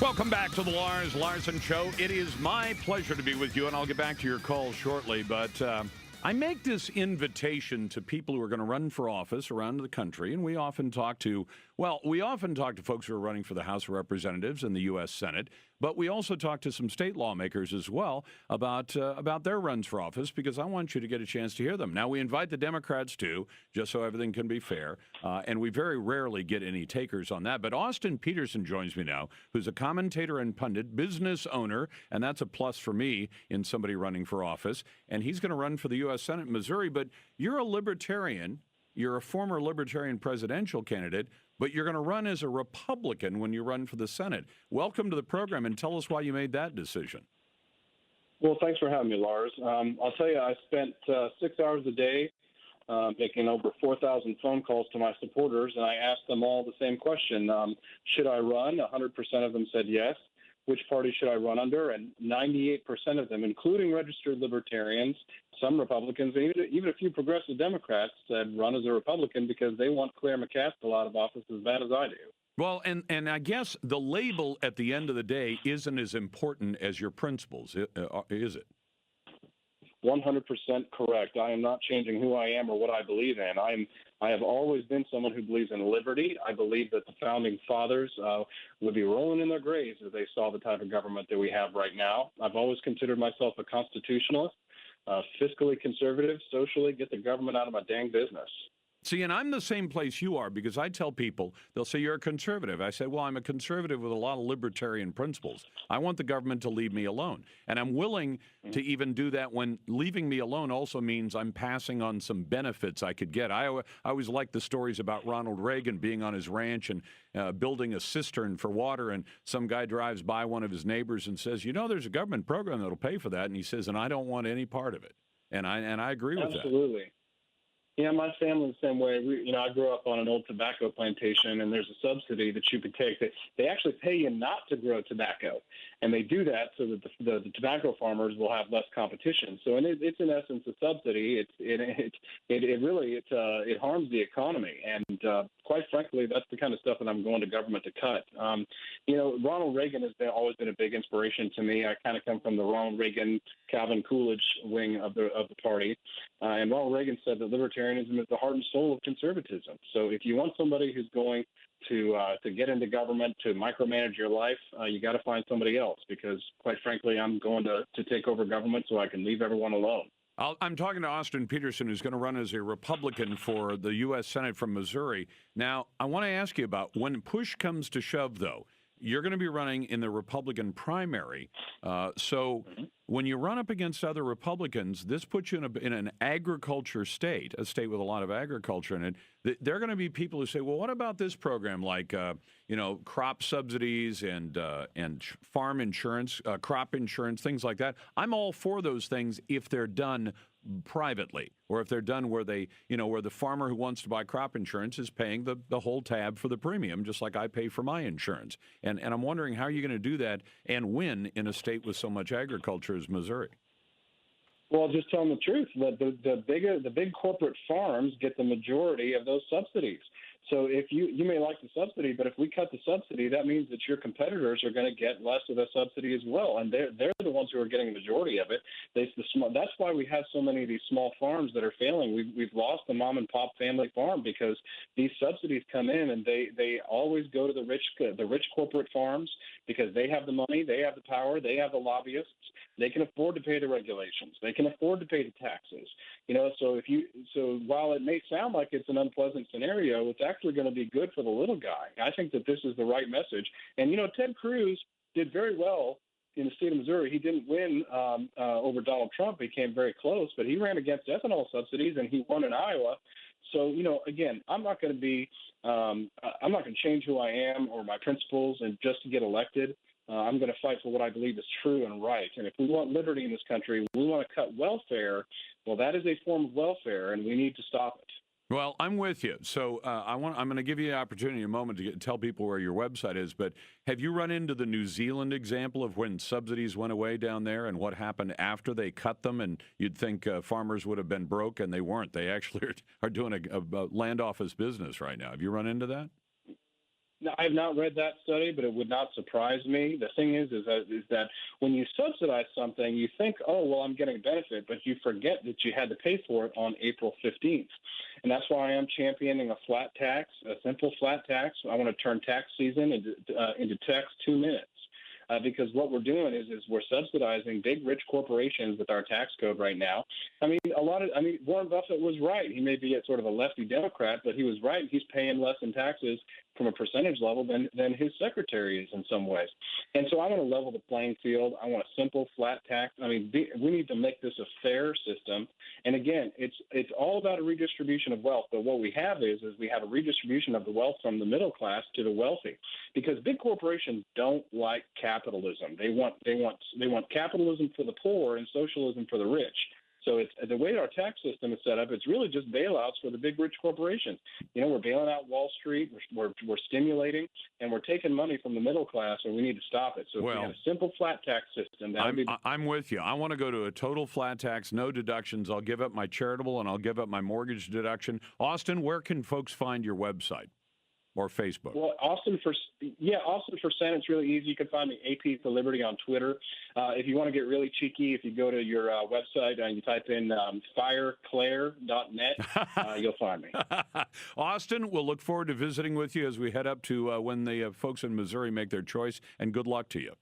Welcome back to the Lars Larson Show. It is my pleasure to be with you, and I'll get back to your call shortly. But I make this invitation to people who are going to run for office around the country, and we often talk to folks who are running for the House of Representatives and the U.S. Senate, but we also talk to some state lawmakers as well about their runs for office, because I want you to get a chance to hear them. Now, we invite the Democrats too, just so everything can be fair, and we very rarely get any takers on that. But Austin Petersen joins me now, who's a commentator and pundit, business owner, and that's a plus for me in somebody running for office, and he's going to run for the U.S. Senate in Missouri. But you're a libertarian. You're a former libertarian presidential candidate, but you're going to run as a Republican when you run for the Senate. Welcome to the program, and tell us why you made that decision. Well, thanks for having me, Lars. I'll tell you, I spent 6 hours a day making over 4,000 phone calls to my supporters, and I asked them all the same question. Should I run? 100% of them said yes. Which party should I run under? And 98% of them, including registered libertarians, some Republicans, even a few progressive Democrats, said run as a Republican because they want Claire McCaskill out of office as bad as I do. Well, and I guess the label at the end of the day isn't as important as your principles, is it? 100% correct. I am not changing who I am or what I believe in. I have always been someone who believes in liberty. I believe that the founding fathers would be rolling in their graves if they saw the type of government that we have right now. I've always considered myself a constitutionalist, fiscally conservative, socially, get the government out of my dang business. See, and I'm the same place you are, because I tell people, they'll say, you're a conservative. I say, well, I'm a conservative with a lot of libertarian principles. I want the government to leave me alone. And I'm willing to even do that when leaving me alone also means I'm passing on some benefits I could get. I always like the stories about Ronald Reagan being on his ranch and building a cistern for water, and some guy drives by one of his neighbors and says, there's a government program that'll pay for that. And he says, and I don't want any part of it. And I agree with that. Absolutely. Yeah, my family's the same way. I grew up on an old tobacco plantation, and there's a subsidy that you could take. They actually pay you not to grow tobacco, and they do that so that the tobacco farmers will have less competition. So, it's in essence a subsidy. It harms the economy, and quite frankly, that's the kind of stuff that I'm going to government to cut. Ronald Reagan has always been a big inspiration to me. I kind of come from the Ronald Reagan, Calvin Coolidge wing of the party, and Ronald Reagan said that libertarianism is the heart and soul of conservatism. So if you want somebody who's going to get into government, to micromanage your life, you got to find somebody else, because quite frankly, I'm going to take over government so I can leave everyone alone. I'm talking to Austin Petersen, who's going to run as a Republican for the U.S. Senate from Missouri. Now, I want to ask you about, when push comes to shove, though, you're going to be running in the Republican primary. So when you run up against other Republicans, this puts you in an agriculture state, a state with a lot of agriculture in it. There are going to be people who say, well, what about this program like, crop subsidies and farm insurance, crop insurance, things like that? I'm all for those things if they're done privately, or if they're done where where the farmer who wants to buy crop insurance is paying the whole tab for the premium, just like I pay for my insurance. And I'm wondering, how are you going to do that and win in a state with so much agriculture as Missouri? Well, just tell them the truth. The big corporate farms get the majority of those subsidies. So if you may like the subsidy, but if we cut the subsidy, that means that your competitors are going to get less of the subsidy as well, and they're the ones who are getting the majority of it. That's why we have so many of these small farms that are failing. We've lost the mom and pop family farm because these subsidies come in and they always go to the rich corporate farms, because they have the money, they have the power, they have the lobbyists. They can afford to pay the regulations. They can afford to pay the taxes. So while it may sound like it's an unpleasant scenario, it's actually going to be good for the little guy. I think that this is the right message. And, Ted Cruz did very well in the state of Missouri. He didn't win over Donald Trump. He came very close, but he ran against ethanol subsidies and he won in Iowa. So, again, I'm not going to change who I am or my principles and just to get elected. I'm going to fight for what I believe is true and right. And if we want liberty in this country, we want to cut welfare. Well, that is a form of welfare, and we need to stop it. Well, I'm with you. So I'm going to give you the opportunity in a moment to tell people where your website is. But have you run into the New Zealand example of when subsidies went away down there and what happened after they cut them? And you'd think farmers would have been broke, and they weren't. They actually are doing a land office business right now. Have you run into that? I have not read that study, but it would not surprise me. The thing is that when you subsidize something, you think, oh, well, I'm getting a benefit, but you forget that you had to pay for it on April 15th. And that's why I am championing a flat tax, a simple flat tax. I want to turn tax season into tax 2 minutes. Because what we're doing is we're subsidizing big, rich corporations with our tax code right now. Warren Buffett was right. He may be a sort of a lefty Democrat, but he was right. He's paying less in taxes from a percentage level than his secretary is in some ways. And so I want to level the playing field. I want a simple, flat tax. We need to make this a fair system. And again, it's all about a redistribution of wealth. But what we have is we have a redistribution of the wealth from the middle class to the wealthy, because big corporations don't like capitalism. They want capitalism for the poor and socialism for the rich. So it's the way our tax system is set up. It's really just bailouts for the big rich corporations. We're bailing out Wall Street. We're stimulating, and we're taking money from the middle class, and we need to stop it. So if we had a simple flat tax system, I'm with you. I want to go to a total flat tax, no deductions. I'll give up my charitable and I'll give up my mortgage deduction. Austin, where can folks find your website? Or Facebook? Well, Austin for Senate, it's really easy. You can find me AP for Liberty on Twitter. If you want to get really cheeky, if you go to your website and you type in fireclaire.net, you'll find me. Austin, we'll look forward to visiting with you as we head up to when the folks in Missouri make their choice, and good luck to you.